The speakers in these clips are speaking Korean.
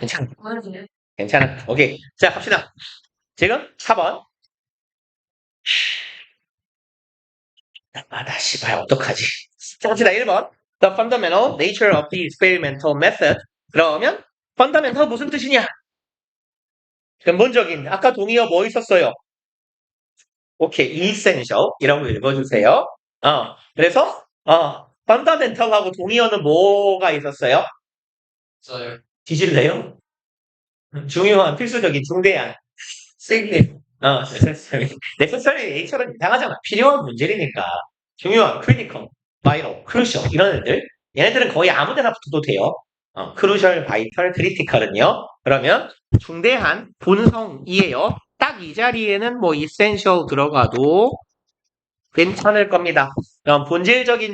괜찮아. 괜찮아. 오케이. 자, 갑시다. 지금 4번. 다시 봐요. 어떡하지? 자, 갑시다. 1번. The fundamental nature of the experimental method. 그러면 fundamental 무슨 뜻이냐? 근본적인. 아까 동의어 뭐 있었어요? 오케이. essential이라고 읽어주세요. 그래서 fundamental하고 동의어는 뭐가 있었어요? 써요. 뒤질래요? 중요한 필수적인 중대한 세이브. necessary A처럼 이상하잖아. 필요한 문제이니까. 중요한 critical, vital, crucial 이런 애들. 얘네들은 거의 아무 데나 붙어도 돼요. crucial, vital, critical은요. 그러면 중대한 본성이에요. 딱 이 자리에는 뭐 essential 들어가도 괜찮을 겁니다. 그럼 본질적인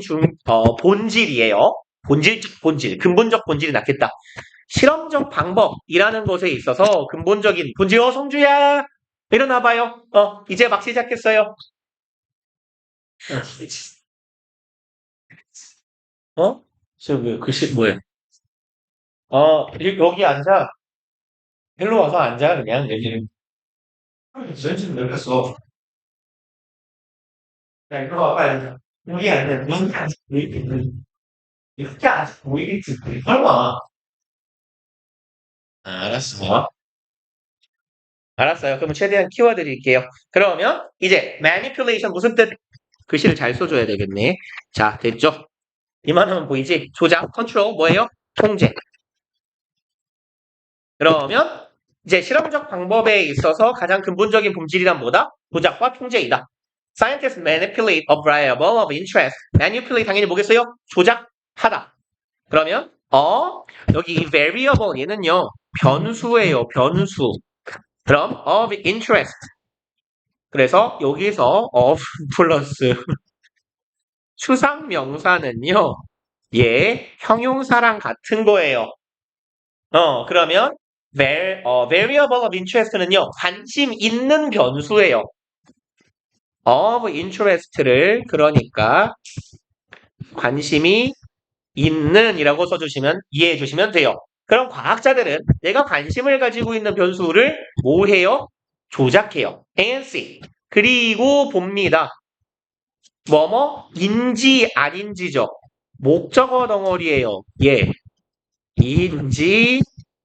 본질이에요. 본질, 근본적 본질이 낫겠다. 실험적 방법이라는 것에 있어서 근본적인 본질, 성주야! 일어나봐요. 이제 막 시작했어요. 저, 글씨, 뭐야? 여기 앉아. 일로 와서 앉아, 그냥, 여기는. 왠지 모르겠어. 야, 일로 와봐, 앉아. 여기 앉아. 여기 앉아. 이렇게 앉아. 보이겠지. 설마. 알았어. 알았어요. 그럼 최대한 키워드릴게요. 그러면 이제 manipulation 무슨 뜻? 글씨를 잘 써줘야 되겠네. 자, 됐죠? 이만하면 보이지? 조작, 컨트롤 뭐예요? 통제. 그러면 이제 실험적 방법에 있어서 가장 근본적인 본질이란 뭐다? 조작과 통제이다. Scientists manipulate a variable of interest. manipulate 당연히 뭐겠어요? 조작하다. 그러면 여기 이 variable 얘는요. 변수예요. 변수. 그럼 of interest. 그래서 여기서 of 플러스 추상 명사는요. 얘 형용사랑 같은 거예요. 그러면 variable of interest는요. 관심 있는 변수예요. of interest를 그러니까 관심이 있는이라고 써주시면 이해해 주시면 돼요. 그럼 과학자들은 내가 관심을 가지고 있는 변수를 뭐 해요? 조작해요. ANC. 그리고 봅니다. 인지 아닌지죠. 목적어 덩어리예요. 예. 인지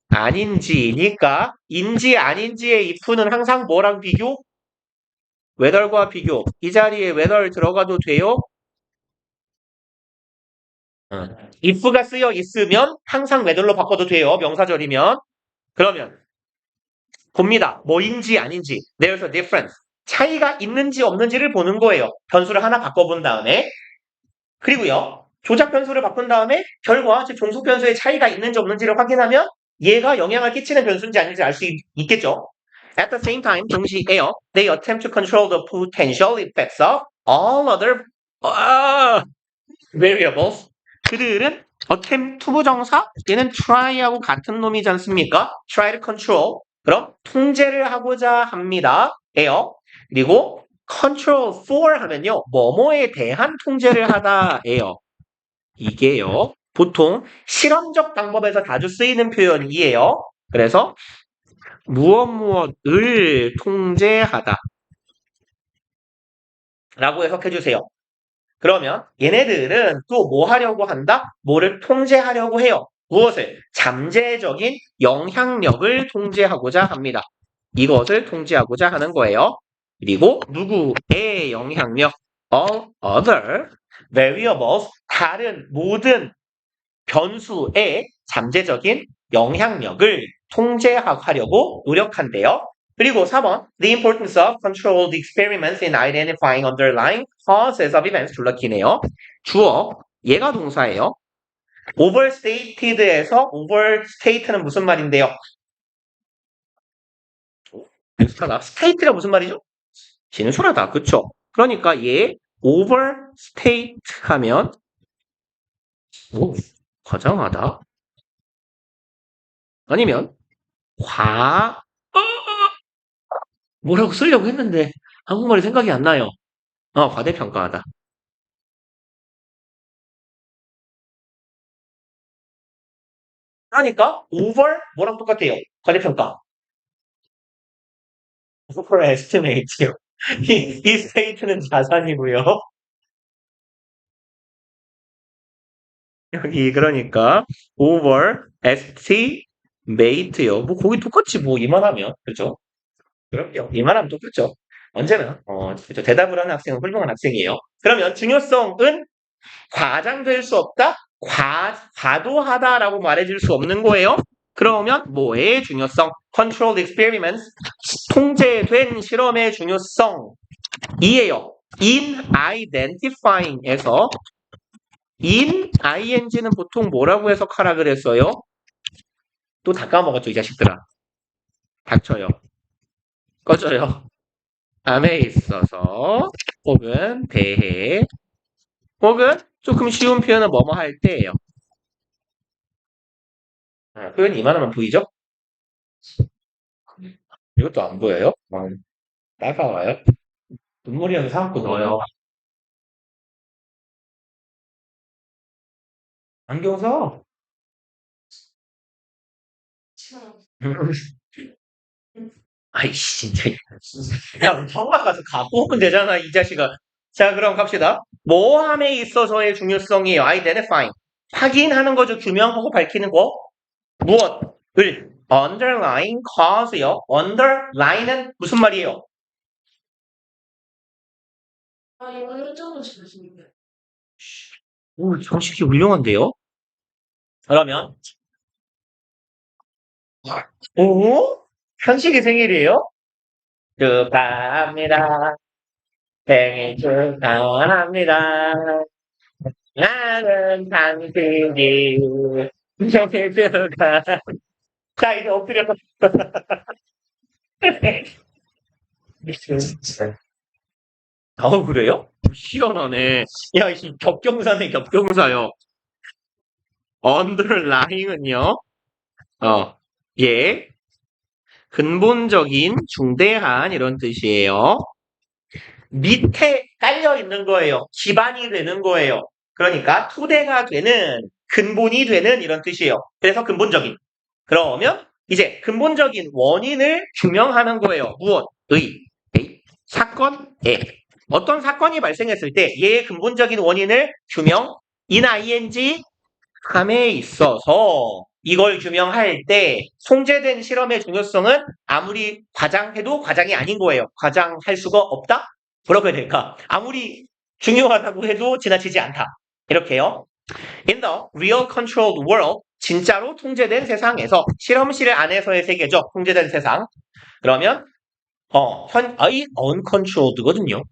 아닌지니까 인지 아닌지의 if는 항상 뭐랑 비교? whether과 비교. 이 자리에 whether 들어가도 돼요? if가 쓰여 있으면 항상 whether로 바꿔도 돼요. 명사절이면. 그러면 봅니다. 뭐인지 아닌지. There's a difference. 차이가 있는지 없는지를 보는 거예요. 변수를 하나 바꿔본 다음에. 그리고요. 조작 변수를 바꾼 다음에 결과, 즉 종속 변수의 차이가 있는지 없는지를 확인하면 얘가 영향을 끼치는 변수인지 아닌지 알 수 있겠죠. At the same time, 동시에요. They attempt to control the potential effects of all other variables. 그들은 attempt 투부정사? 얘는 try하고 같은 놈이지 않습니까? try to control. 그럼 통제를 하고자 합니다. 에요. 그리고 control for 하면요. 뭐뭐에 대한 통제를 하다예요. 이게요. 보통 실험적 방법에서 자주 쓰이는 표현이에요. 그래서 무엇을 통제하다 라고 해석해 주세요. 그러면 얘네들은 또 뭐 하려고 한다? 뭐를 통제하려고 해요. 무엇을? 잠재적인 영향력을 통제하고자 합니다. 이것을 통제하고자 하는 거예요. 그리고 누구의 영향력? All other variables, 다른 모든 변수의 잠재적인 영향력을 통제하려고 노력한대요. 그리고 4번 The importance of controlled experiments in identifying underlying causes of events 둘러키네요. 주어, 얘가 동사예요. overstated에서 overstate는 무슨 말인데요? 비슷하다. state가 무슨 말이죠? 진술하다. 그쵸? 그러니까 얘 overstate 하면 과장하다. 아니면 뭐라고 쓰려고 했는데 한국말이 생각이 안 나요. 과대평가하다. 그러니까 over 뭐랑 똑같아요? 과대평가. overestimate요. 이 스테이트는 자산이고요. 여기 그러니까 overestimate요. 뭐 거기 똑같지 뭐 이만하면 그죠? 그럼요. 이만하면 똑같죠. 언제나 그죠? 대답을 하는 학생은 훌륭한 학생이에요. 그러면 중요성은 과장될 수 없다? 과도하다라고 말해줄 수 없는 거예요. 그러면 뭐의 중요성? Controlled experiments, 통제된 실험의 중요성 이에요. In identifying에서 in ing는 보통 뭐라고 해석하라 그랬어요? 또 다 까먹었죠, 이 자식들아. 닥쳐요. 꺼져요. 암에 있어서 혹은 대해 혹은 조금 쉬운 표현은 뭐뭐 할 때예요. 표현이 이만하면 보이죠? 이것도 안 보여요? 따가워요? 눈물이라도 사갖고 넣어요. 안경 써. 아이씨, 진짜. 야, 성악 가서 갖고 오면 되잖아, 이 자식아. 자, 그럼 갑시다. 모함에 있어서의 중요성이에요. identifying. 확인하는 거죠. 규명하고 밝히는 거. 무엇을? underlying cause요. underline은 무슨 말이에요? 오, 정식이 훌륭한데요? 그러면, 오? 현식이 생일이에요? 축하합니다. 생일 축하합니다. 나는 당신이 생일 축하. 자, 이제 엎드려서. 그래요? 시원하네. 야, 이 겹경사네, 겹경사요. underlying은요, 예, 근본적인, 중대한 이런 뜻이에요. 밑에 깔려 있는 거예요. 기반이 되는 거예요. 그러니까 토대가 되는, 근본이 되는 이런 뜻이에요. 그래서 근본적인. 그러면 이제 근본적인 원인을 규명하는 거예요. 무엇? 사건에. 어떤 사건이 발생했을 때 얘의 근본적인 원인을 규명, ing, 함에 있어서 이걸 규명할 때 송재된 실험의 중요성은 아무리 과장해도 과장이 아닌 거예요. 과장할 수가 없다? 뭐라고 해야 될까? 아무리 중요하다고 해도 지나치지 않다. 이렇게요. In the real controlled world, 진짜로 통제된 세상에서 실험실 안에서의 세계죠. 통제된 세상. 그러면 uncontrolled거든요.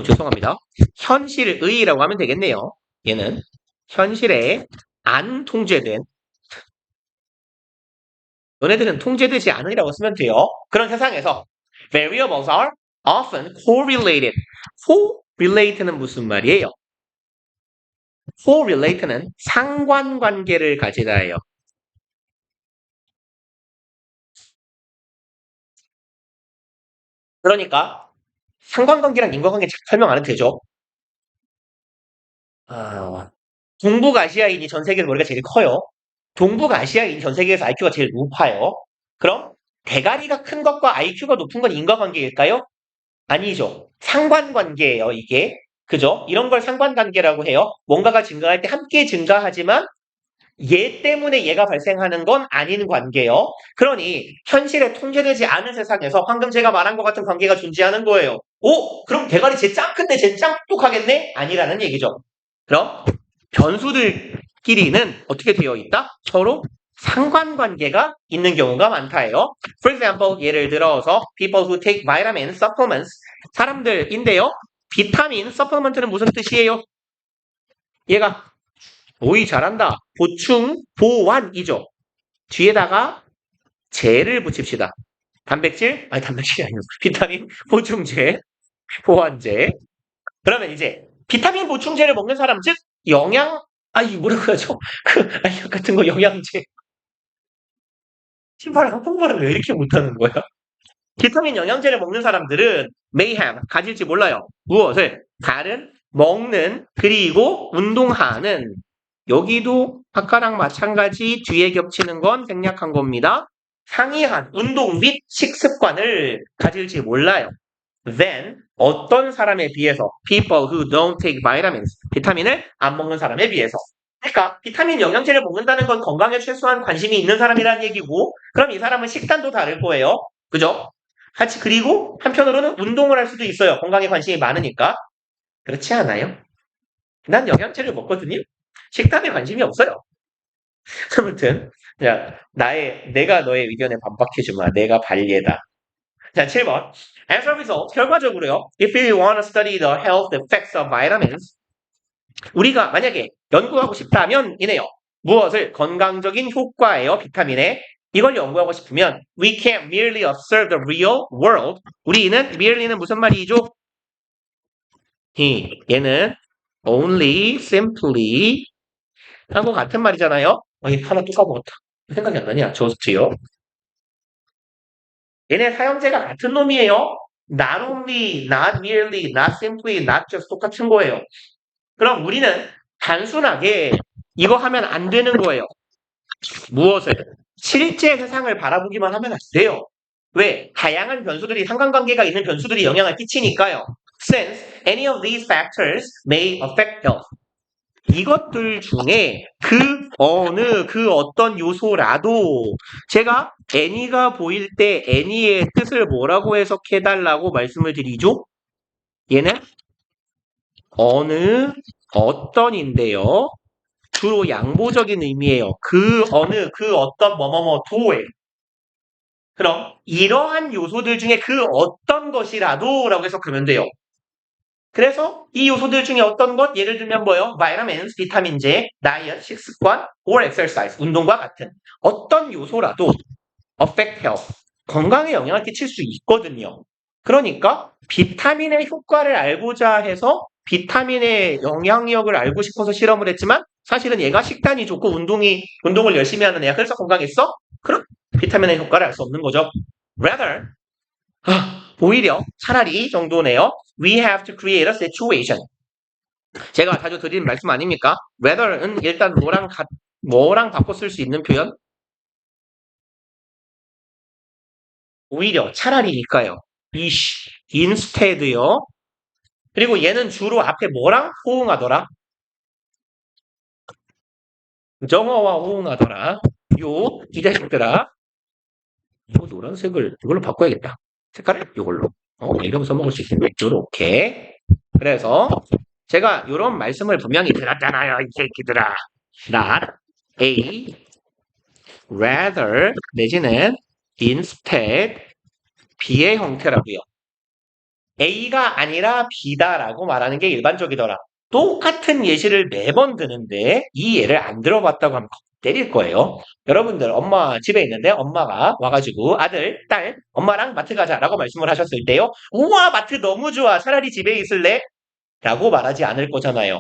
죄송합니다. 현실의라고 하면 되겠네요. 얘는 현실에 안 통제된, 너네들은 통제되지 않으리라고 쓰면 돼요. 그런 세상에서 variables are often correlated. correlate는 무슨 말이에요? correlate는 상관관계를 가지다예요. 그러니까 상관관계랑 인과관계 설명 안 해도 되죠. 동북아시아인이 전 세계에서 머리가 제일 커요. 동북아시아인이 전 세계에서 IQ가 제일 높아요. 그럼 대가리가 큰 것과 IQ가 높은 건 인과관계일까요? 아니죠. 상관관계예요, 이게. 그죠? 이런 걸 상관관계라고 해요. 뭔가가 증가할 때 함께 증가하지만 얘 때문에 얘가 발생하는 건 아닌 관계요. 그러니 현실에 통제되지 않은 세상에서 방금 제가 말한 것 같은 관계가 존재하는 거예요. 오? 그럼 대가리 쟤 짱 큰데 쟤 짱 똑똑하겠네? 아니라는 얘기죠. 그럼 변수들끼리는 어떻게 되어 있다? 서로 상관관계가 있는 경우가 많다예요. For example, 예를 들어서 people who take vitamin supplements 사람들인데요. 비타민 supplement는 무슨 뜻이에요? 얘가 오이 잘한다. 보충, 보완이죠. 뒤에다가 제를 붙입시다. 단백질이 아니고 비타민 보충제, 보완제. 그러면 이제 비타민 보충제를 먹는 사람 즉 뭐라고 하죠? 알약 같은 거 영양제. 신발을 한국말을 왜 이렇게 못하는 거야? 비타민 영양제를 먹는 사람들은 may have 가질지 몰라요. 무엇을? 다른 먹는 그리고 운동하는 여기도 아까랑 마찬가지 뒤에 겹치는 건 생략한 겁니다. 상이한 운동 및 식습관을 가질지 몰라요. Then 어떤 사람에 비해서 people who don't take vitamins 비타민을 안 먹는 사람에 비해서 그러니까 비타민 영양제를 먹는다는 건 건강에 최소한 관심이 있는 사람이라는 얘기고 그럼 이 사람은 식단도 다를 거예요. 그죠? 같이 그리고 한편으로는 운동을 할 수도 있어요. 건강에 관심이 많으니까. 그렇지 않아요? 난 영양제를 먹거든요. 식단에 관심이 없어요. 아무튼 자, 내가 너의 의견에 반박해주마. 내가 반례다. 자, 7번. As a result, 결과적으로요. If you want to study the health effects of vitamins, 우리가 만약에 연구하고 싶다면 이네요. 무엇을? 건강적인 효과예요. 비타민에. 이걸 연구하고 싶으면 we can't merely observe the real world. 우리는 merely는 무슨 말이죠? 얘는 only, simply 하고 같은 말이잖아요. 하나 또 까먹었다. 생각이 안 나냐? 저스트요. 얘네 사형제가 같은 놈이에요. Not only, not merely, not simply, not just 똑같은 거예요. 그럼 우리는 단순하게 이거 하면 안 되는 거예요. 무엇을? 실제 세상을 바라보기만 하면 안 돼요. 왜? 다양한 변수들이 상관관계가 있는 변수들이 영향을 끼치니까요. Since any of these factors may affect health. 이것들 중에 그 어떤 요소라도 제가 any가 보일 때 any의 뜻을 뭐라고 해석해달라고 말씀을 드리죠? 얘는 어떤인데요. 주로 양보적인 의미예요. 그 어떤 뭐뭐뭐도예요. 그럼 이러한 요소들 중에 그 어떤 것이라도 라고 해석하면 돼요. 그래서 이 요소들 중에 어떤 것? 예를 들면 뭐요? vitamins, 비타민제, 다이어트, 식습관, or exercise, 운동과 같은 어떤 요소라도 affect health, 건강에 영향을 끼칠 수 있거든요. 그러니까 비타민의 효과를 알고자 해서 비타민의 영향력을 알고 싶어서 실험을 했지만 사실은 얘가 식단이 좋고 운동을 열심히 하는 애야. 그래서 건강했어? 그럼 비타민의 효과를 알 수 없는 거죠. Rather, 오히려 차라리 정도네요. We have to create a situation. 제가 자주 드리는 말씀 아닙니까? Rather는 일단 뭐랑 바꿔 쓸 수 있는 표현? 오히려 차라리니까요. instead요. 그리고 얘는 주로 앞에 뭐랑 호응하더라? 정어와 호응하더라. 이 자식들아. 이거 노란색을 이걸로 바꿔야겠다. 색깔을 이걸로. 이름 써먹을 수 있겠네. 요렇게. 그래서 제가 이런 말씀을 분명히 들었잖아요. 이 새끼들아. Not A, rather 내지는 instead B의 형태라고요. A가 아니라 B다라고 말하는 게 일반적이더라. 똑같은 예시를 매번 드는데 이 예를 안 들어봤다고 하면 때릴 거예요. 여러분들 엄마 집에 있는데 엄마가 와가지고 아들, 딸, 엄마랑 마트 가자라고 말씀을 하셨을 때요. 우와 마트 너무 좋아. 차라리 집에 있을래? 라고 말하지 않을 거잖아요.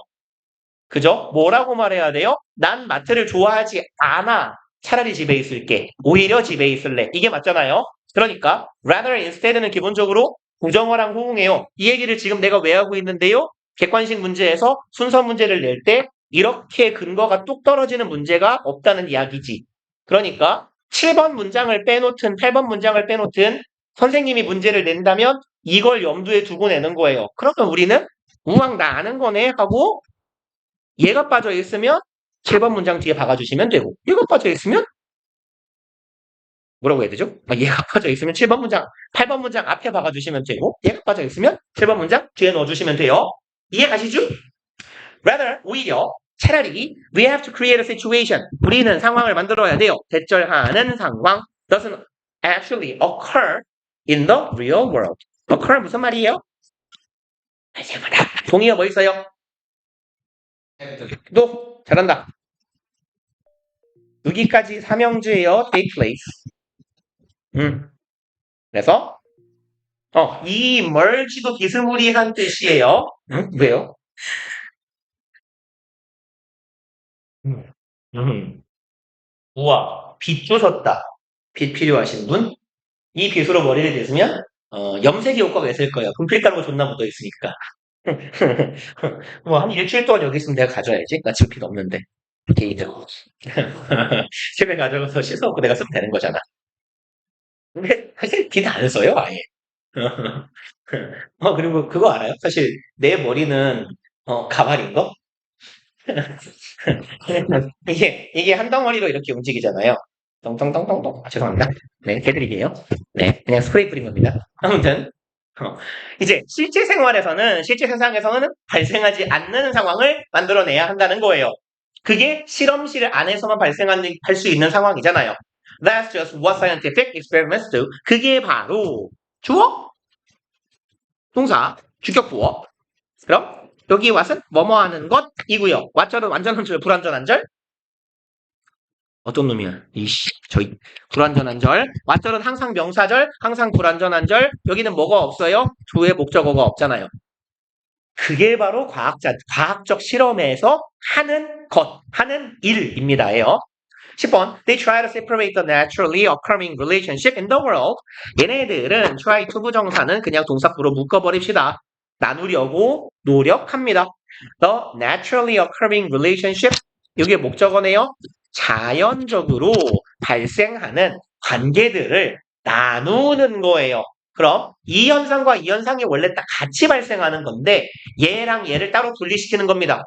그죠? 뭐라고 말해야 돼요? 난 마트를 좋아하지 않아. 차라리 집에 있을게. 오히려 집에 있을래. 이게 맞잖아요. 그러니까 rather instead는 기본적으로 부정어랑 호응해요. 이 얘기를 지금 내가 왜 하고 있는데요? 객관식 문제에서 순서 문제를 낼 때 이렇게 근거가 뚝 떨어지는 문제가 없다는 이야기지. 그러니까 7번 문장을 빼놓든 8번 문장을 빼놓든 선생님이 문제를 낸다면 이걸 염두에 두고 내는 거예요. 그러면 우리는 우왕 나 아는 거네 하고 얘가 빠져 있으면 7번 문장 뒤에 박아주시면 되고 얘가 빠져 있으면 뭐라고 해야 되죠? 얘가 빠져 있으면 7번 문장, 8번 문장 앞에 박아주시면 되고 얘가 빠져 있으면 7번 문장 뒤에 넣어주시면 돼요. 이해 가시죠? Rather, 오히려 차라리 we have to create a situation. 우리는 상황을 만들어야 돼요. 대절하는 상황 doesn't actually occur in the real world. occur 무슨 말이에요? 동의어 뭐 있어요? 또 잘한다. 여기까지 삼형주예요. take place. 그래서 이 merge도 비스무리한 뜻이에요. 왜요? 우와, 빗 주셨다. 빗 필요하신 분? 이 빗으로 머리를 대으면 염색이 효과가 있을 거예요. 금필가루가 존나 묻어 있으니까. 뭐 한 일주일 동안 여기 있으면 내가 가져야지. 나 지금 빗 없는데. 데이드. 집에 가져가서 씻어갖고 내가 쓰면 되는 거잖아. 근데 사실 비는 안 써요, 아예. 그리고 그거 알아요? 사실 내 머리는 가발인 거? 이게 한 덩어리로 이렇게 움직이잖아요. 덩덩덩덩덩. 죄송합니다. 네, 개드립이에요. 네, 그냥 스프레이 뿌린 겁니다. 아무튼 이제 실제 세상에서는 발생하지 않는 상황을 만들어내야 한다는 거예요. 그게 실험실 안에서만 발생할 수 있는 상황이잖아요. That's just what scientific experiments do. 그게 바로 주어, 동사, 주격부어. 그럼 여기 what은 뭐뭐 하는 것이고요. what절은 완전한 절, 불완전한 절. 어떤 놈이야? 이씨, 저희 불완전한 절. what절은 항상 명사절, 항상 불완전한 절. 여기는 뭐가 없어요? 주의 목적어가 없잖아요. 그게 바로 과학적 실험에서 하는 것, 하는 일입니다예요. 10번. They try to separate the naturally occurring relationship in the world. 얘네들은 try to 부정사는 그냥 동사구로 묶어버립시다. 나누려고 노력합니다. The naturally occurring relationship. 이게 목적어네요. 자연적으로 발생하는 관계들을 나누는 거예요. 그럼 이 현상과 이 현상이 원래 딱 같이 발생하는 건데 얘랑 얘를 따로 분리시키는 겁니다.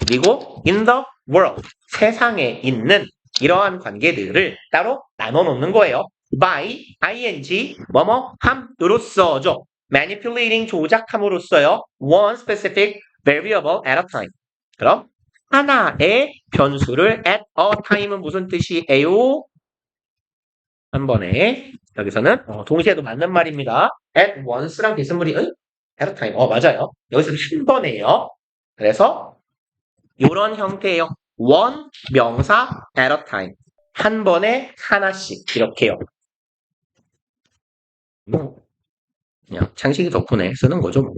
그리고 in the world, 세상에 있는 이러한 관계들을 따로 나눠 놓는 거예요. by, ing, 뭐뭐 함으로써죠. manipulating, 조작함으로써요. one specific variable at a time. 그럼 하나의 변수를 at a time은 무슨 뜻이에요? 한 번에. 여기서는 동시에도 맞는 말입니다. at once랑 비스무리 at a time. 맞아요. 여기서는 한 번에요. 그래서 이런 형태예요. one 명사 at a time. 한 번에 하나씩 이렇게요. 그냥 창식이 덕분에 쓰는 거죠. 뭐.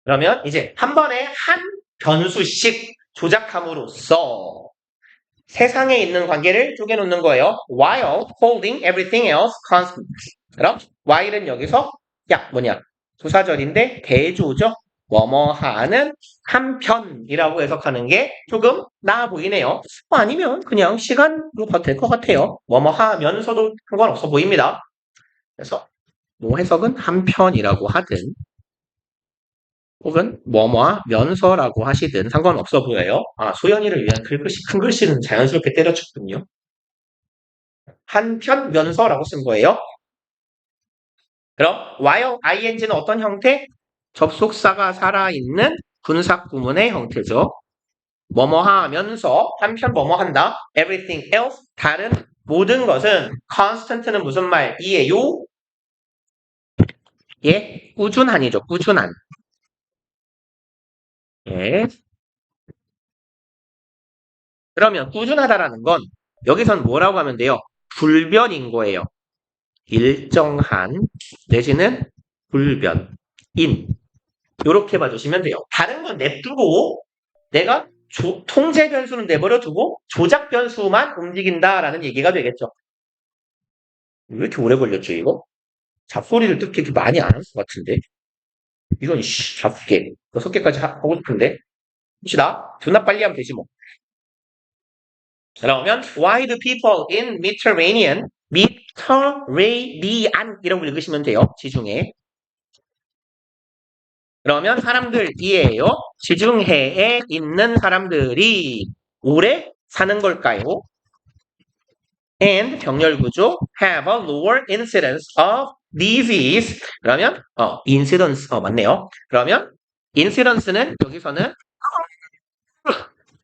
그러면 이제 한 번에 한 변수씩 조작함으로써 세상에 있는 관계를 쪼개놓는 거예요. while holding everything else constant. 그럼 while은 여기서 부사절인데 대조죠. 뭐뭐하는 한편이라고 해석하는 게 조금 나아 보이네요. 아니면 그냥 시간으로 봐도 될 것 같아요. 뭐뭐하면서도 상관없어 보입니다. 그래서 뭐 해석은 한편이라고 하든 혹은 뭐뭐하면서라고 하시든 상관없어 보여요. 소연이를 위한 큰 글씨는 자연스럽게 때려쳤군요. 한편면서라고 쓴 거예요. 그럼 while ing는 어떤 형태? 접속사가 살아있는 분사구문의 형태죠. 뭐뭐하면서 한편 뭐뭐한다. everything else 다른 모든 것은 constant는 무슨 말이에요? 예, 꾸준한이죠. 꾸준한. 예. 그러면 꾸준하다라는 건 여기선 뭐라고 하면 돼요? 불변인 거예요. 일정한 내지는 불변, 인 이렇게 봐주시면 돼요. 다른 건 냅두고 내가 통제 변수는 내버려 두고 조작 변수만 움직인다라는 얘기가 되겠죠. 왜 이렇게 오래 걸렸죠 이거? 잡소리를 듣기 이렇게 많이 안 할 것 같은데 이건 5개, 6개까지 하고 싶은데 봅시다. 존나 빨리 하면 되지 뭐. 그러면 why do people in Mediterranean 이라고 읽으시면 돼요. 지중해. 그러면 사람들이에요. 지중해에 있는 사람들이 오래 사는 걸까요? And 병렬구조 have a lower incidence of disease. 그러면 incidence 맞네요. 그러면 incidence는 여기서는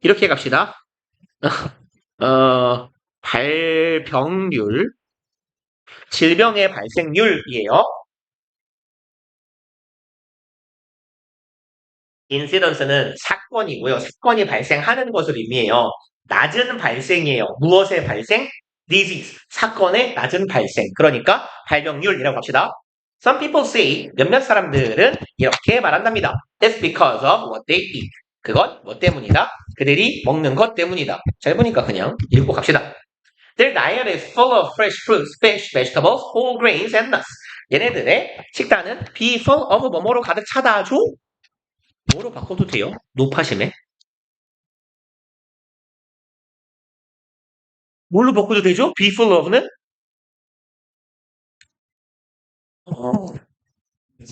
이렇게 갑시다. 발병률, 질병의 발생률이에요. 인시던스는 사건이고요. 사건이 발생하는 것을 의미해요. 낮은 발생이에요. 무엇의 발생? disease. 사건의 낮은 발생. 그러니까 발병률이라고 합시다. Some people say, 몇몇 사람들은 이렇게 말한답니다. It's because of what they eat. 그건 뭐 때문이다? 그들이 먹는 것 때문이다. 잘 보니까 그냥 읽고 갑시다. Their diet is full of fresh fruits, fish, vegetables, whole grains, and nuts. 얘네들의 식단은 be full of 뭐뭐로 가득 차다죠? 뭐로 바꿔도 돼요? 높아심에. 뭘로 바꿔도 되죠? be full of는?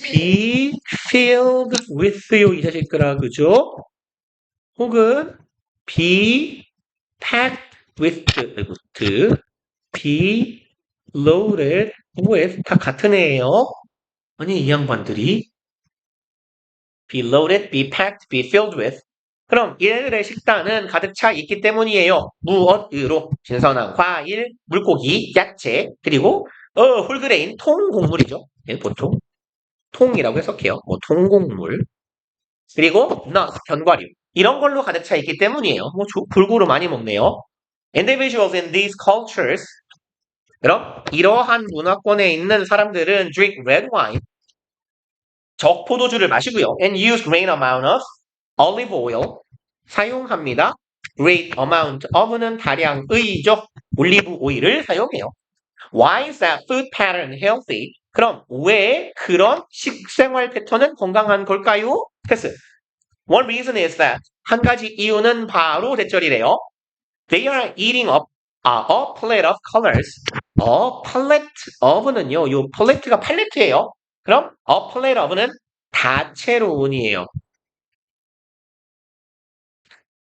be filled with요, 이 자식들아, 그죠? 혹은 be packed with, be loaded with, 다 같은 애예요. 아니, 이 양반들이 be loaded, be packed, be filled with. 그럼 얘네들의 식단은 가득 차 있기 때문이에요. 무엇으로? 신선한 과일, 물고기, 야채, 그리고 홀그레인, 통곡물이죠. 예, 보통 통이라고 해석해요. 뭐 통곡물. 그리고 nuts, 견과류. 이런 걸로 가득 차 있기 때문이에요. 뭐 골고루 많이 먹네요. Individuals in these cultures. 그럼 이러한 문화권에 있는 사람들은 drink red wine. 적포도주를 마시고요. And use great amount of olive oil. 사용합니다. Great amount of는 다량의죠. 올리브 오일을 사용해요. Why is that food pattern healthy? 그럼 왜 그런 식생활 패턴은 건강한 걸까요? 패스. One reason is that 한 가지 이유는 바로 대절이래요. They are eating up a plate of colors. palette of는요. 요 palette가 팔레트예요. 그럼 a plate of는 다채로운이에요.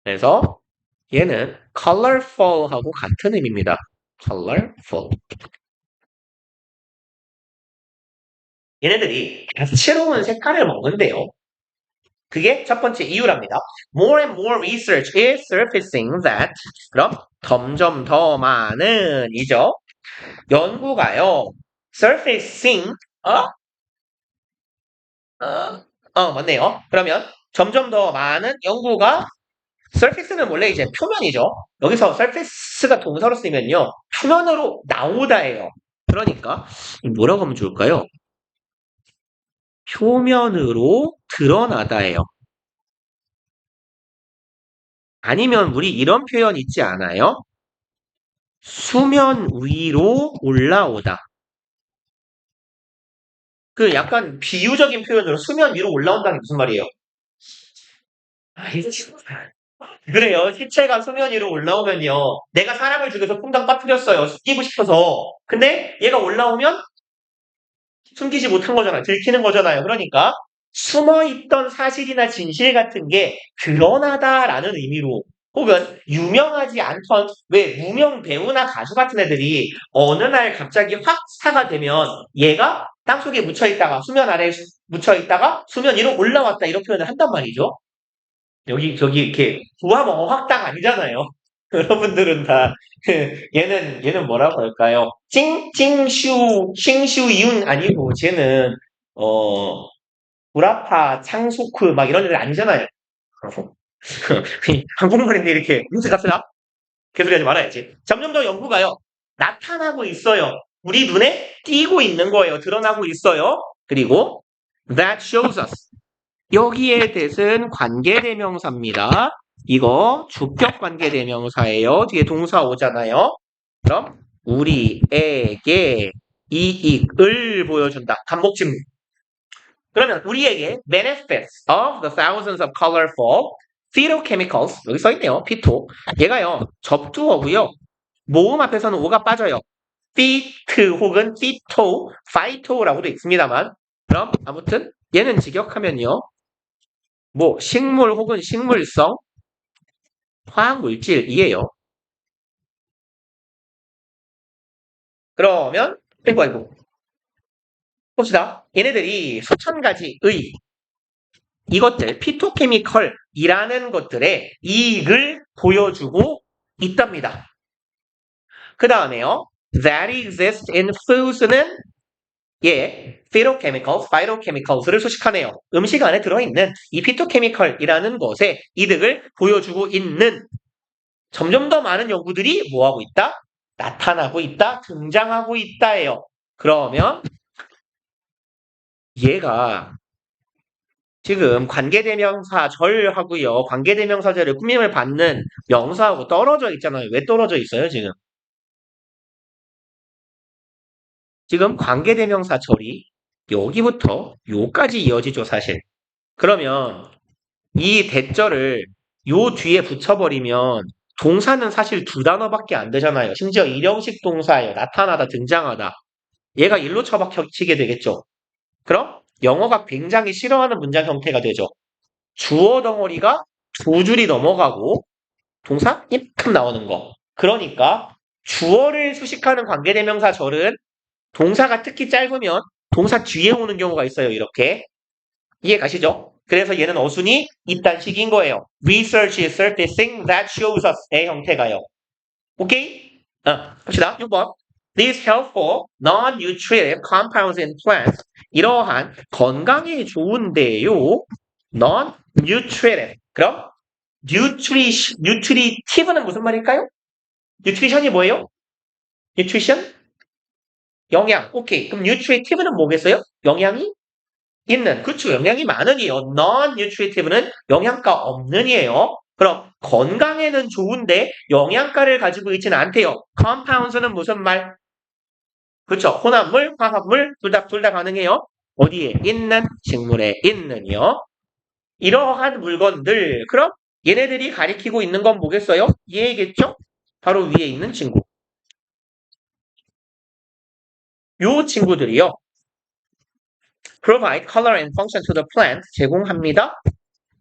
그래서 얘는 colorful하고 같은 의미입니다. colorful. 얘네들이 다채로운 색깔을 먹는데요. 그게 첫 번째 이유랍니다. More and more research is surfacing that. 그럼 점점 더 많은 이죠. 연구가요. surfacing. 맞네요. 그러면 점점 더 많은 연구가 surface는 원래 이제 표면이죠. 여기서 surface가 동사로 쓰면요. 표면으로 나오다예요. 그러니까 뭐라고 하면 좋을까요? 표면으로 드러나다예요. 아니면 우리 이런 표현 있지 않아요? 수면 위로 올라오다. 그 약간 비유적인 표현으로 수면 위로 올라온다는 게 무슨 말이에요? 이거 그래요. 시체가 수면 위로 올라오면요. 내가 사람을 죽여서 퐁당 빠뜨렸어요. 숨기고 싶어서. 근데 얘가 올라오면 숨기지 못한 거잖아요. 들키는 거잖아요. 그러니까 숨어있던 사실이나 진실 같은 게 드러나다라는 의미로 혹은 유명하지 않던 왜 무명 배우나 가수 같은 애들이 어느 날 갑자기 확 스타가 되면 얘가 땅속에 묻혀있다가 수면 아래에 묻혀있다가 수면 위로 올라왔다 이런 표현을 한단 말이죠. 여기 저기 이렇게 부하멍어 확당 아니잖아요. 여러분들은 다 얘는 뭐라고 할까요? 칭슈윤 아니고 쟤는 구라파 창소크 막 이런 애들 아니잖아요. 한국말인데 이렇게 뉴스 같으나 개소리하지 말아야지. 점점 더 연구가요 나타나고 있어요. 우리 눈에 띄고 있는 거예요. 드러나고 있어요. 그리고 that shows us. 여기에 대해서는 관계대명사입니다. 이거 주격 관계대명사예요. 뒤에 동사 오잖아요. 그럼 우리에게 이익을 보여준다. 반복진문. 그러면 우리에게 benefits of the thousands of colorful phytochemicals 여기 써있네요. 피토. 얘가요. 접두어고요. 모음 앞에서는 오가 빠져요. phyt 혹은 phyto, phyto라고도 있습니다만 그럼 아무튼 얘는 직역하면요. 뭐 식물 혹은 식물성 화학물질이에요. 그러면 아이고 봅시다. 얘네들이 수천 가지의 이것들 피토케미컬이라는 것들의 이익을 보여주고 있답니다. 그 다음에요. That exist in foods는 phytochemicals를 수식하네요. 음식 안에 들어있는 이 피토케미컬이라는 것에 이득을 보여주고 있는 점점 더 많은 연구들이 뭐하고 있다? 나타나고 있다, 등장하고 있다예요. 그러면 얘가 지금 관계대명사절하고요. 관계대명사절의 꾸밈을 받는 명사하고 떨어져 있잖아요. 왜 떨어져 있어요, 지금? 지금 관계대명사 절이 여기부터 요까지 이어지죠, 사실. 그러면 이 대절을 요 뒤에 붙여버리면 동사는 사실 두 단어밖에 안 되잖아요. 심지어 일형식 동사예요. 나타나다, 등장하다. 얘가 일로 처박히게 되겠죠. 그럼 영어가 굉장히 싫어하는 문장 형태가 되죠. 주어 덩어리가 두 줄이 넘어가고 동사 입금 나오는 거. 그러니까 주어를 수식하는 관계대명사 절은 동사가 특히 짧으면 동사 뒤에 오는 경우가 있어요. 이렇게. 이해 가시죠? 그래서 얘는 어순이 입단식인 거예요. Research is surfacing that shows us의 형태가요. 오케이? 갑시다. 6번. These helpful non-nutritive compounds in plants. 이러한 건강에 좋은데요. non-nutritive. 그럼 nutritive는 무슨 말일까요? nutrition이 뭐예요? nutrition? 영양. 오케이. 그럼 nutritive는 뭐겠어요? 영양이 있는. 그렇죠. 영양이 많은 이에요. non-nutritive는 영양가 없는 이에요. 그럼 건강에는 좋은데 영양가를 가지고 있지는 않대요. compounds는 무슨 말? 그렇죠. 혼합물, 화합물 둘 다 가능해요. 어디에? 있는, 식물에 있는이요. 이러한 물건들. 그럼 얘네들이 가리키고 있는 건 뭐겠어요? 얘겠죠? 바로 위에 있는 친구. 요 친구들이요. provide color and function to the plant. 제공합니다.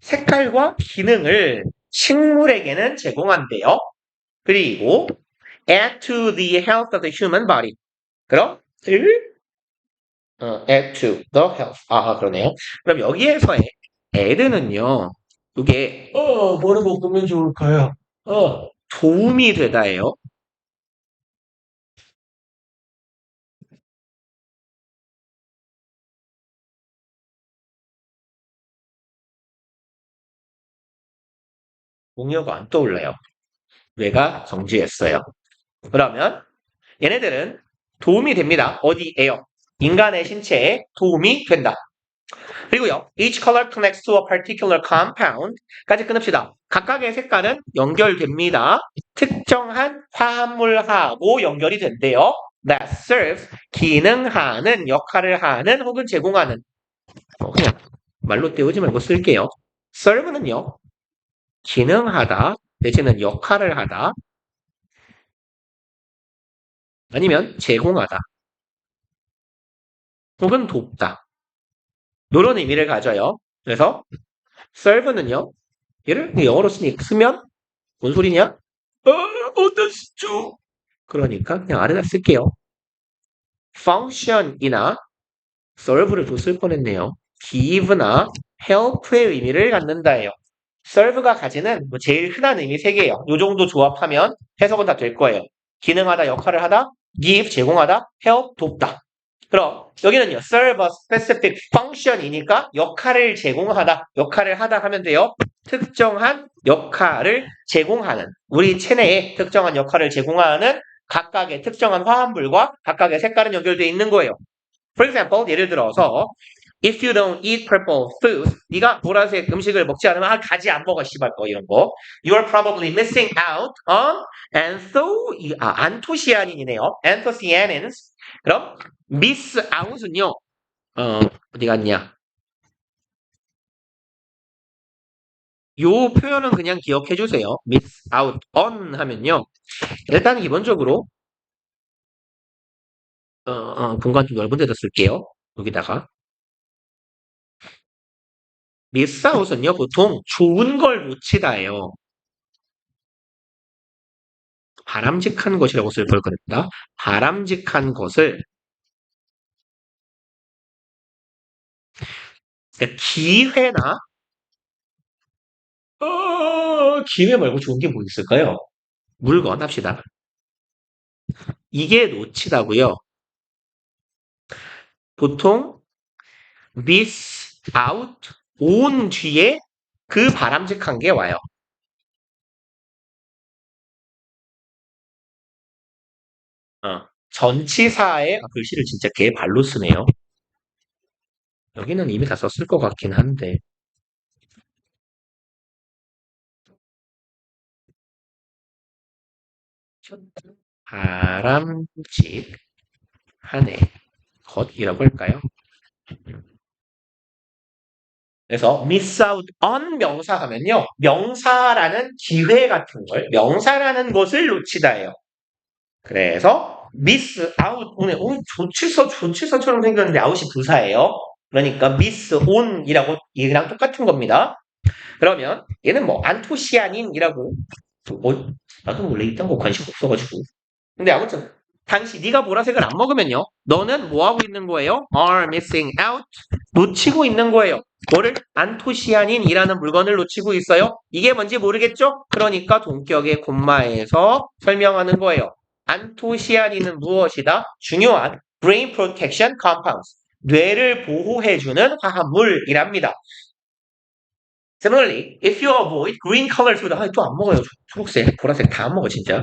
색깔과 기능을 식물에게는 제공한대요. 그리고 add to the health of the human body. 그럼 add to the health. 그러네요. 그럼 여기에서의 add는요. 이게 뭐를 먹으면 좋을까요? 도움이 되다예요. 동요가 안 떠올라요. 뇌가 정지했어요. 그러면 얘네들은 도움이 됩니다. 어디에요? 인간의 신체에 도움이 된다. 그리고요, each color connects to a particular compound까지 끊읍시다. 각각의 색깔은 연결됩니다. 특정한 화합물하고 연결이 된대요. That serves, 기능하는, 역할을 하는 혹은 제공하는. 그냥 말로 때우지 말고 쓸게요. serve는요, 기능하다, 내지는 역할을 하다, 아니면 제공하다, 혹은 돕다. 이런 의미를 가져요. 그래서 serve는요, 얘를 영어로 쓰면 뭔 소리냐? 어떠시죠? 그러니까 그냥 아래다 쓸게요. function이나 serve를 또 쓸 뻔했네요. give나 help의 의미를 갖는다예요. serve가 가지는 뭐 제일 흔한 의미 3개예요. 이 정도 조합하면 해석은 다 될 거예요. 기능하다, 역할을 하다, give, 제공하다, help, 돕다. 그럼 여기는요. serve a specific function이니까 역할을 제공하다, 역할을 하다 하면 돼요. 특정한 역할을 제공하는, 우리 체내에 특정한 역할을 제공하는 각각의 특정한 화합물과 각각의 색깔은 연결되어 있는 거예요. For example, 예를 들어서 If you don't eat purple food, 네가 보라색 음식을 먹지 않으면 가지 안 먹어 씨발 거 이런 거. You are probably missing out on 안토시아닌이네요. anthocyanins. 그럼 miss out은요. 어디 갔냐? 요 표현은 그냥 기억해 주세요. miss out on 하면요. 일단 기본적으로 공간 좀 넓은 데다 쓸게요. 여기다가 miss out은요. 보통 좋은 걸 놓치다예요. 바람직한 것이라고 쓸 걸 그랬다. 바람직한 것을 기회나 기회 말고 좋은 게 뭐 있을까요? 물건 합시다. 이게 놓치다고요. 보통 miss out on 뒤에 그 바람직한 게 와요. 전치사의 글씨를 진짜 개 발로 쓰네요. 여기는 이미 다 썼을 것 같긴 한데. 바람직하네. 것이라고 할까요? 그래서 miss out on 명사 하면요. 명사라는 기회 같은 걸, 명사라는 것을 놓치다예요. 그래서 miss out 오늘 조치서처럼 생겼는데 out이 부사예요. 그러니까 miss on이라고 얘랑 똑같은 겁니다. 그러면 얘는 뭐 안토시아닌이라고 나도 원래 이딴 거 관심 없어가지고. 근데 아무튼 당시 네가 보라색을 안 먹으면요. 너는 뭐 하고 있는 거예요? are missing out. 놓치고 있는 거예요. 뭐를? 안토시아닌이라는 물건을 놓치고 있어요. 이게 뭔지 모르겠죠? 그러니까 동격의 콤마에서 설명하는 거예요. 안토시아닌은 무엇이다? 중요한 brain protection compounds. 뇌를 보호해주는 화합물이랍니다. Similarly, if you avoid green color food, 또 안 먹어요. 초록색, 보라색 다 안 먹어, 진짜.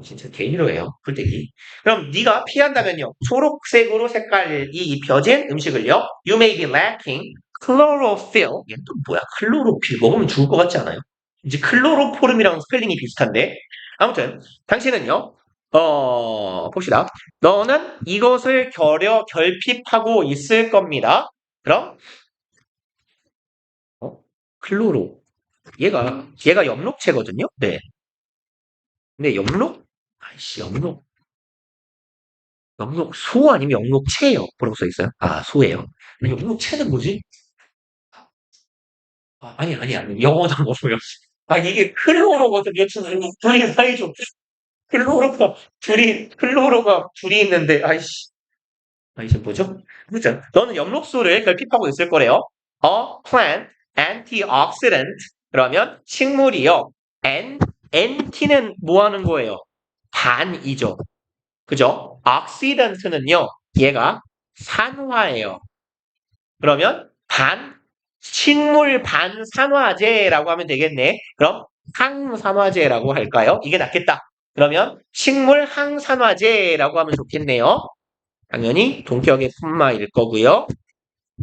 진짜 개히로예요, 풀떼기. 그럼 네가 피한다면요. 초록색으로 색깔이 입혀진 음식을요. You may be lacking chlorophyll. 얘는 또 뭐야? 클로로필. 먹으면 죽을 것 같지 않아요? 이제 클로로포름이랑 스펠링이 비슷한데. 아무튼 당신은요. 봅시다. 너는 이것을 결핍하고 있을 겁니다. 그럼 클로로. 얘가 엽록체거든요. 네. 근데 엽록? 아이씨, 소 아니면 엽록체예요. 뭐라고 써 있어요? 아, 소예요. 엽록체는 뭐지? 아니. 영어도 뭐고요. 아, 이게 클로로거든요. 둘이 사이 좀. 클로로가 둘이 있는데, 아이씨. 아, 이제 뭐죠? 그죠? 너는 엽록소를 결핍하고 있을 거래요. A plant antioxidant. 그러면 식물이요. anti는 뭐 하는 거예요? 반이죠. 그죠? oxidant는요. 얘가 산화예요. 그러면 식물 반산화제라고 하면 되겠네. 그럼 항산화제라고 할까요? 이게 낫겠다. 그러면 식물 항산화제라고 하면 좋겠네요. 당연히 동격의 품마일 거고요.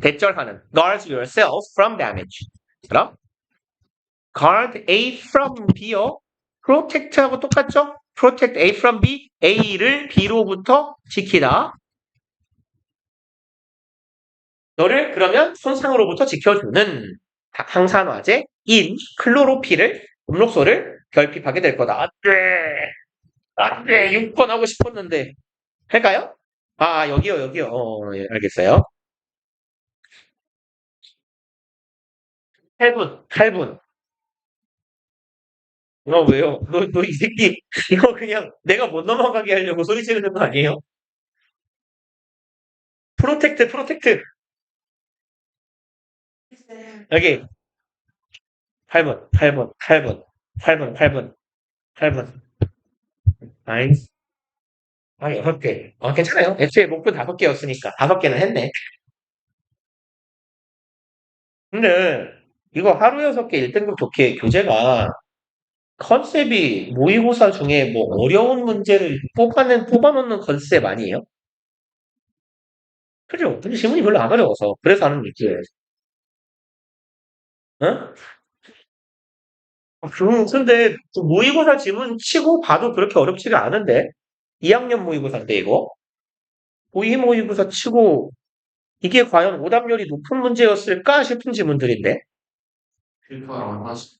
대절하는 guard yourself from damage. 그럼 guard A from B요. protect하고 똑같죠? protect A from B, A를 B로부터 지키다. 너를 그러면 손상으로부터 지켜주는 항산화제 인 클로로필을 음록소를 결핍하게 될 거다. 안돼 6번 하고 싶었는데 할까요? 아 여기요. 예, 알겠어요. 8분. 왜요? 너 이 새끼 이거 그냥 내가 못 넘어가게 하려고 소리 지르는 거 아니에요? 프로텍트 여기 8분. 아이 아, 6개. 괜찮아요. 애초에 목표 5개였으니까. 5개는 했네. 근데, 이거 하루 6개 1등급 좋게 교재가 컨셉이 모의고사 중에 뭐 어려운 문제를 뽑아놓는 컨셉 아니에요? 그죠? 근데 지문이 별로 안 어려워서. 그래서 하는 거지. 응? 근데 그 모의고사 지문 치고 봐도 그렇게 어렵지가 않은데? 2학년 모의고사인데, 이거? 모의고사 치고 이게 과연 오답률이 높은 문제였을까 싶은 지문들인데? 필터랑 하나씩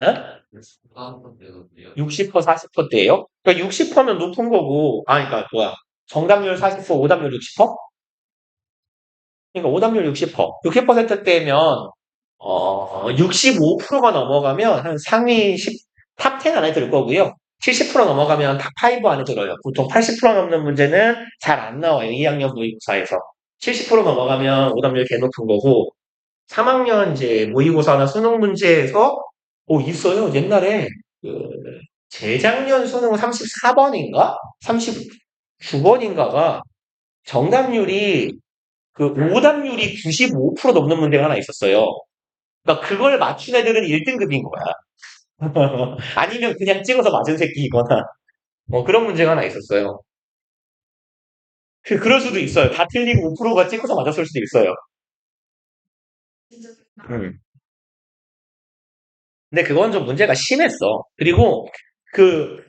어? 하나만 되는데요. 60% 40%대예요? 그러니까 60%면 높은 거고, 그러니까 뭐야? 정답률 40%, 오답률 60%? 그러니까 오답률 60%. 60%대면 65%가 넘어가면 한 상위 10, 탑 10 안에 들 거고요. 70% 넘어가면 탑 5 안에 들어요. 보통 80% 넘는 문제는 잘 안 나와요. 2학년 모의고사에서. 70% 넘어가면 오답률 개 높은 거고, 3학년 이제 모의고사나 수능 문제에서 있어요. 옛날에 그 재작년 수능 34번인가? 39번인가가 정답률이 오답률이 95% 넘는 문제가 하나 있었어요. 그러니까 그걸 맞춘 애들은 1등급인 거야. 아니면 그냥 찍어서 맞은 새끼이거나 그런 문제가 하나 있었어요. 그럴 수도 있어요. 다 틀리고 5%가 찍어서 맞았을 수도 있어요. 음. 근데 그건 좀 문제가 심했어. 그리고 그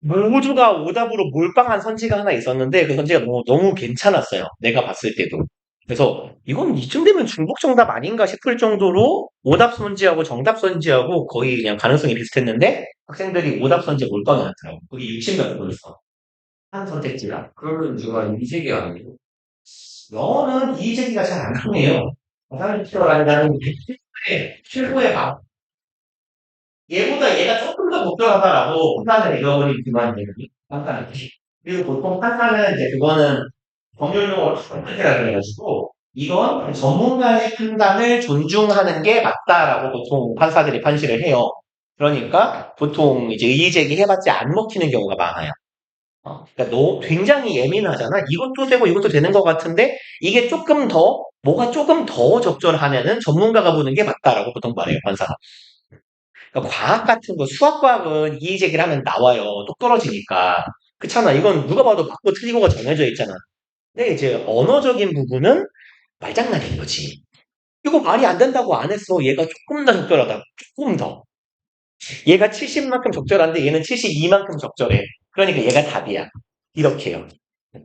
모두가 오답으로 몰빵한 선지가 하나 있었는데 그 선지가 너무 괜찮았어요. 내가 봤을 때도. 그래서 이건 이쯤 되면 중복 정답 아닌가 싶을 정도로 오답 선지하고 정답 선지하고 거의 그냥 가능성이 비슷했는데 학생들이 오답 선지에 몰빵해 놨더라고. 그게 60몇 분이었어. 한 선택지라. 그러면 누가 이세계 아니에요? 영어는 이의제기가 잘 안 통해요. 사람이 필요하다는 최고의 방. 얘보다 얘가 조금 더 적절하다라고 판단을 잃어버린 그만이에요. 판단이. 그리고 보통 판단은 이제 그거는 법률용어로 선택이라 그래가지고 이건 전문가의 판단을 존중하는 게 맞다라고 보통 판사들이 판시를 해요. 그러니까 보통 이제 이의제기 해봤자 안 먹히는 경우가 많아요. 그러니까 너 굉장히 예민하잖아. 이것도 되고 이것도 되는 것 같은데 이게 조금 더 뭐가 조금 더 적절하면은 전문가가 보는 게 맞다라고 보통 말해요, 판사가. 그러니까 과학 같은 거, 수학 과학은 이의 제기를 하면 나와요. 똑 떨어지니까. 그렇잖아. 이건 누가 봐도 맞고 틀리고가 정해져 있잖아. 근데 이제 언어적인 부분은 말장난인 거지. 이거 말이 안 된다고 안 했어. 얘가 조금 더 적절하다. 조금 더. 얘가 70만큼 적절한데 얘는 72만큼 적절해. 그러니까 얘가 답이야. 이렇게요.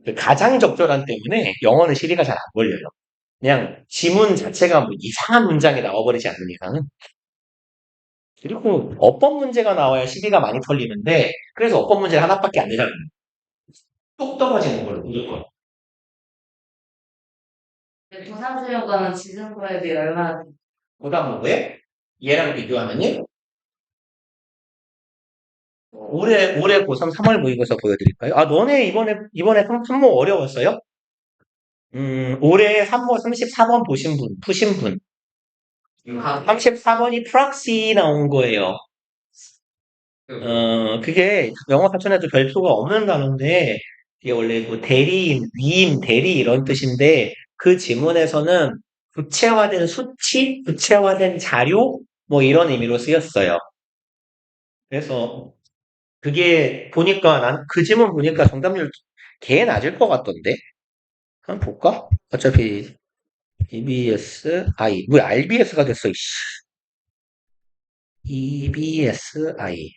그 가장 적절한 때문에 영어는 시리가 잘 안 걸려요. 그냥 지문 자체가 뭐 이상한 문장이 나와버리지 않는 이상은. 그리고 어법 문제가 나와야 시비가 많이 털리는데 그래서 어법 문제가 하나밖에 안 되잖아요. 뚝 떨어지는 걸로 무조건. 부산수료관은 지승과에 비해 얼마나 그다음 뭐에 얘랑 비교하면요. 올해 고3 3월 모의고사 보여드릴까요? 아 너네 이번에 산모 어려웠어요? 올해 산모 34번 보신 분, 푸신 분. 34번이 프락시 나온 거예요. 그게 영어 사전에도 별표가 없는 단어인데, 이게 원래 뭐 대리인, 위임, 대리 이런 뜻인데, 그 지문에서는 구체화된 수치, 구체화된 자료, 뭐 이런 의미로 쓰였어요. 그래서 그게 보니까 난 그 지문 보니까 정답률 개 낮을 것 같던데? 한번 볼까? 어차피 EBSI, 왜 RBS가 됐어, 이씨. EBSI.